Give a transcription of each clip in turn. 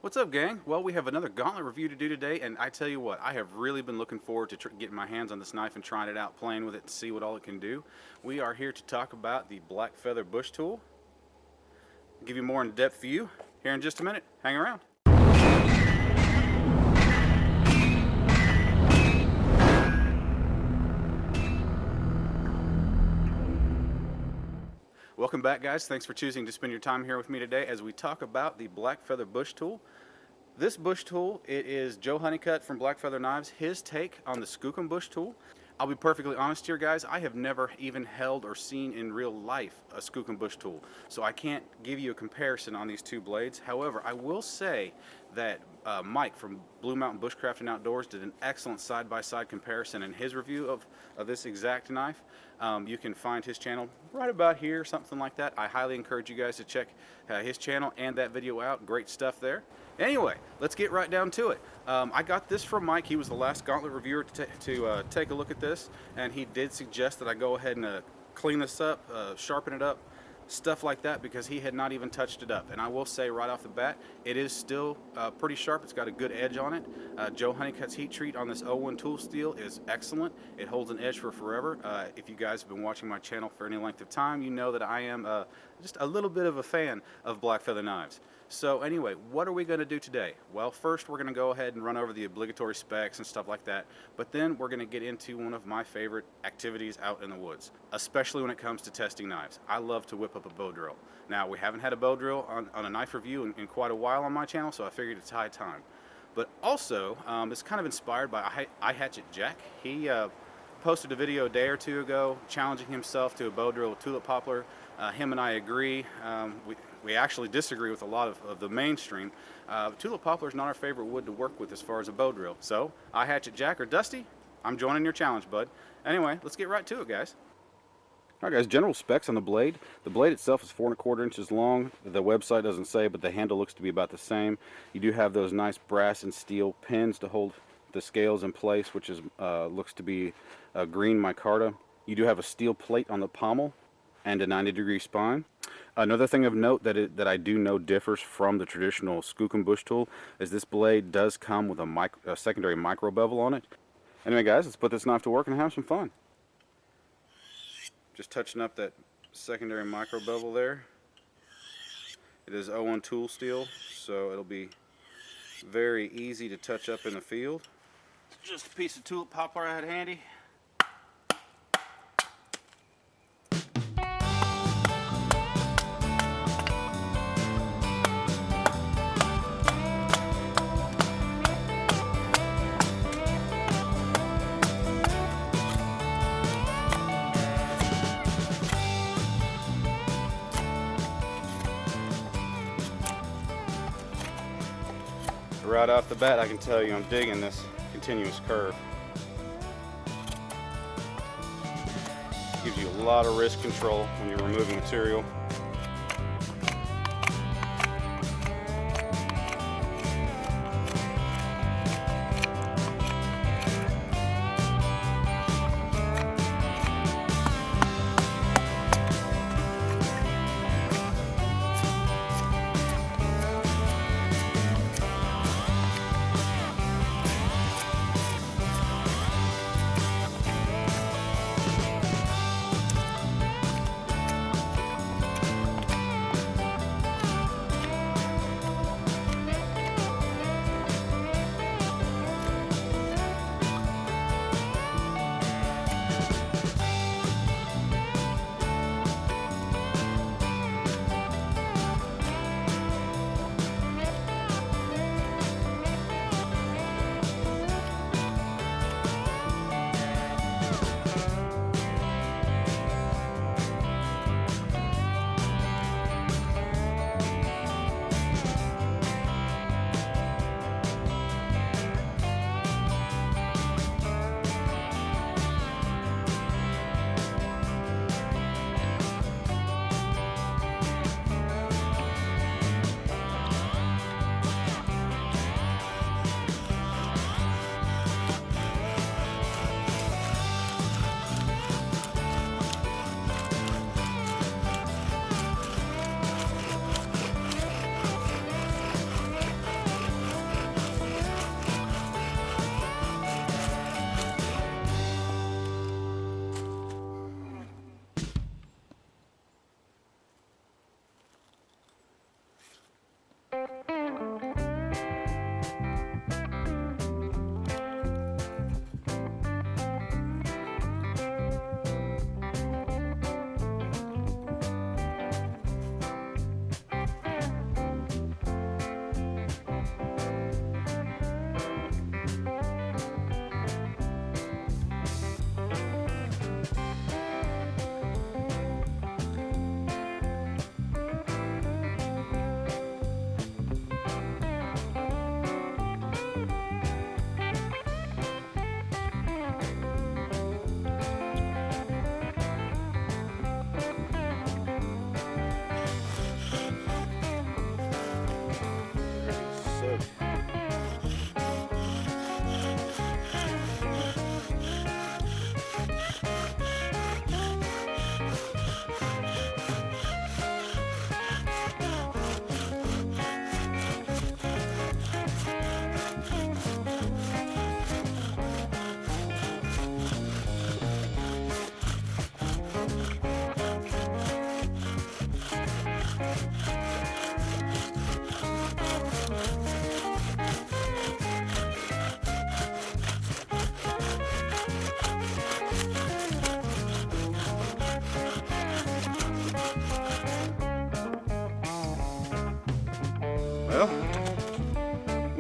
What's up, gang? Well, we have another Gauntlet review to do today, and I tell you what, I have really been looking forward to getting my hands on this knife and trying it out, playing with it, and see what all it can do. We are here to talk about the Blackfeather Bushtool. I'll give you a more in-depth view here in just a minute. Hang around. Welcome back, guys. Thanks for choosing to spend your time here with me today as we talk about the Blackfeather Bushtool. This bush tool, it is Joe Hunnicutt from Blackfeather Knives, his take on the Skookum Bushtool. I'll be perfectly honest here, guys, I have never even held or seen in real life a Skookum Bushtool, so I can't give you a comparison on these two blades. However, I will say that Mike from Blue Mountain Bushcraft and Outdoors did an excellent side-by-side comparison in his review of this exact knife. You can find his channel right about here, something like that. I highly encourage you guys to check his channel and that video out. Great stuff there. Anyway, let's get right down to it. I got this from Mike. He was the last Gauntlet reviewer to take a look at this, and he did suggest that I go ahead and clean this up, sharpen it up, stuff like that, because he had not even touched it up. And I will say right off the bat, it is still pretty sharp. It's got a good edge on it. Joe Hunnicutt's heat treat on this 01 tool steel is excellent. It holds an edge for forever. If you guys have been watching my channel for any length of time, you know that I am just a little bit of a fan of Blackfeather knives. So anyway, what are we going to do today? Well, first we're going to go ahead and run over the obligatory specs and stuff like that, but then we're going to get into one of my favorite activities out in the woods, especially when it comes to testing knives. I love to whip up a bow drill. Now, we haven't had a bow drill on a knife review in quite a while on my channel, so I figured it's high time. But also, it's kind of inspired by ihatchetjack. He posted a video a day or two ago challenging himself to a bow drill with Tulip Poplar. Him and I agree. We actually disagree with a lot of the mainstream. Tulip Poplar is not our favorite wood to work with as far as a bow drill. So, ihatchetjack or Dusty, I'm joining your challenge, bud. Anyway, let's get right to it, guys. Alright, guys, general specs on the blade. The blade itself is 4 1/4 inches long. The website doesn't say, but the handle looks to be about the same. You do have those nice brass and steel pins to hold the scales in place, which is looks to be a green micarta. You do have a steel plate on the pommel and a 90-degree spine. Another thing of note that I do know differs from the traditional Skookum Bushtool is this blade does come with a secondary micro bevel on it. Anyway, guys, let's put this knife to work and have some fun. Just touching up that secondary micro bevel there. It is 01 tool steel, so it'll be very easy to touch up in the field. Just a piece of Tulip Poplar I had handy. Right off the bat, I can tell you I'm digging this continuous curve. Gives you a lot of wrist control when you're removing material.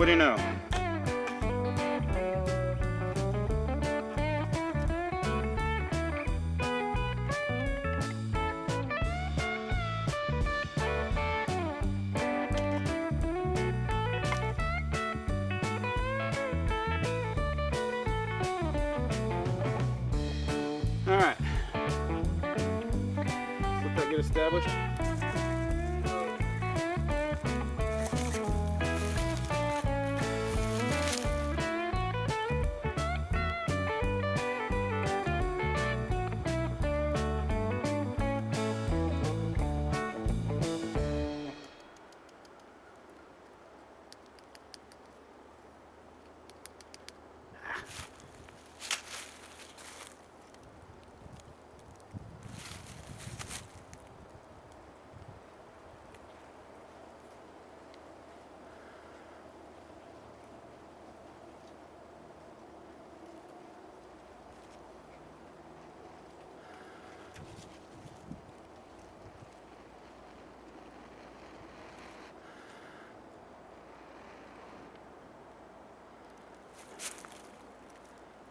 What do you know? All right. Let that get established.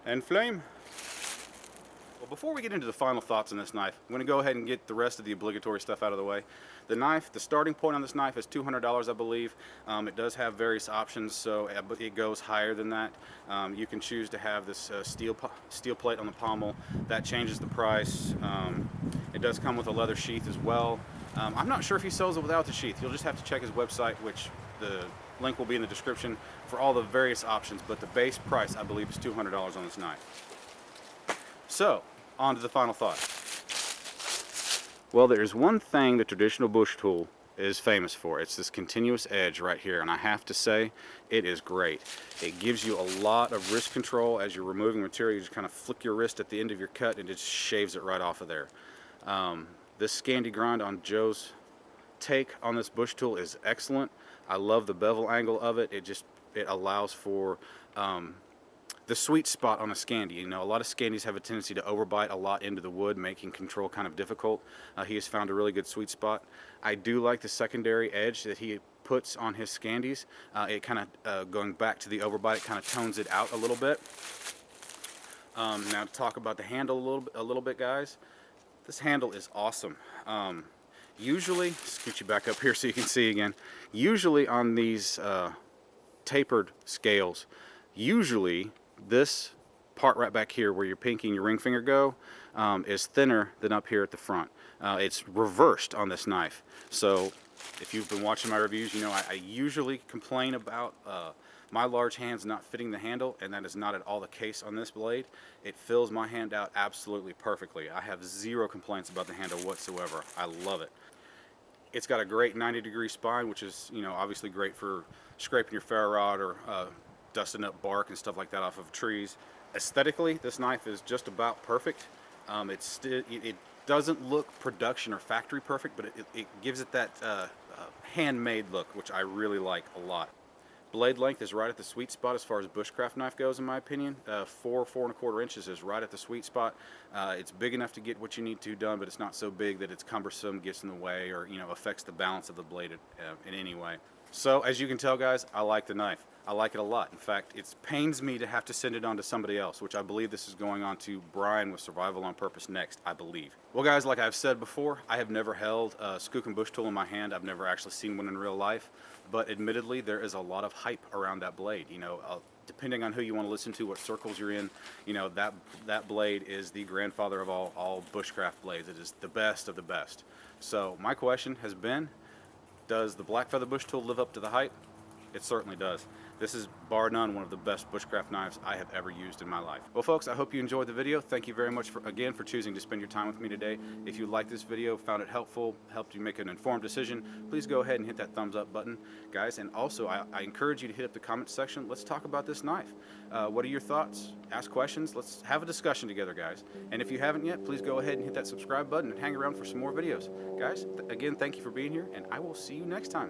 And flame. Well, before we get into the final thoughts on this knife, I'm going to go ahead and get the rest of the obligatory stuff out of the way. The knife, the starting point on this knife is $200, I believe. It does have various options, so it goes higher than that. You can choose to have this steel plate on the pommel. That changes the price. It does come with a leather sheath as well. I'm not sure if he sells it without the sheath. You'll just have to check his website, which the link will be in the description for all the various options, but the base price, I believe, is $200 on this knife. So, on to the final thought. Well, there's one thing the traditional bush tool is famous for. It's this continuous edge right here, and I have to say, it is great. It gives you a lot of wrist control as you're removing material. You just kind of flick your wrist at the end of your cut, and it just shaves it right off of there. This Scandi grind on Joe's take on this bush tool is excellent. I love the bevel angle of it. It allows for the sweet spot on a Scandi. You know, a lot of Scandis have a tendency to overbite a lot into the wood, making control kind of difficult. He has found a really good sweet spot. I do like the secondary edge that he puts on his Scandis. It kind of, going back to the overbite, it kind of tones it out a little bit. Now to talk about the handle a little bit, guys. This handle is awesome. Usually, scoot you back up here so you can see again. Usually on these tapered scales, usually this part right back here where your pinky and your ring finger go is thinner than up here at the front. It's reversed on this knife. So if you've been watching my reviews, you know I usually complain about my large hands not fitting the handle, and that is not at all the case on this blade. It fills my hand out absolutely perfectly. I have zero complaints about the handle whatsoever. I love it. It's got a great 90-degree spine, which is, you know, obviously great for scraping your ferro rod or dusting up bark and stuff like that off of trees. Aesthetically, this knife is just about perfect. It doesn't look production or factory perfect, but it gives it that handmade look, which I really like a lot. Blade length is right at the sweet spot as far as Bushcraft knife goes, in my opinion. 4.25 inches is right at the sweet spot. It's big enough to get what you need to done, but it's not so big that it's cumbersome, gets in the way, or affects the balance of the blade in any way. So as you can tell, guys, I like the knife. I like it a lot. In fact, it pains me to have to send it on to somebody else, which I believe this is going on to Brian with Survival on Purpose next, I believe. Well, guys, like I've said before, I have never held a Skookum Bushtool in my hand. I've never actually seen one in real life, but admittedly, there is a lot of hype around that blade. Depending on who you want to listen to, what circles you're in, that blade is the grandfather of all bushcraft blades. It is the best of the best. So my question has been, does the Blackfeather Bushtool live up to the hype? It certainly does. This is, bar none, one of the best bushcraft knives I have ever used in my life. Well, folks, I hope you enjoyed the video. Thank you very much again for choosing to spend your time with me today. If you liked this video, found it helpful, helped you make an informed decision, please go ahead and hit that thumbs up button, guys. And also, I encourage you to hit up the comment section. Let's talk about this knife. What are your thoughts? Ask questions. Let's have a discussion together, guys. And if you haven't yet, please go ahead and hit that subscribe button and hang around for some more videos. Guys, again, thank you for being here, and I will see you next time.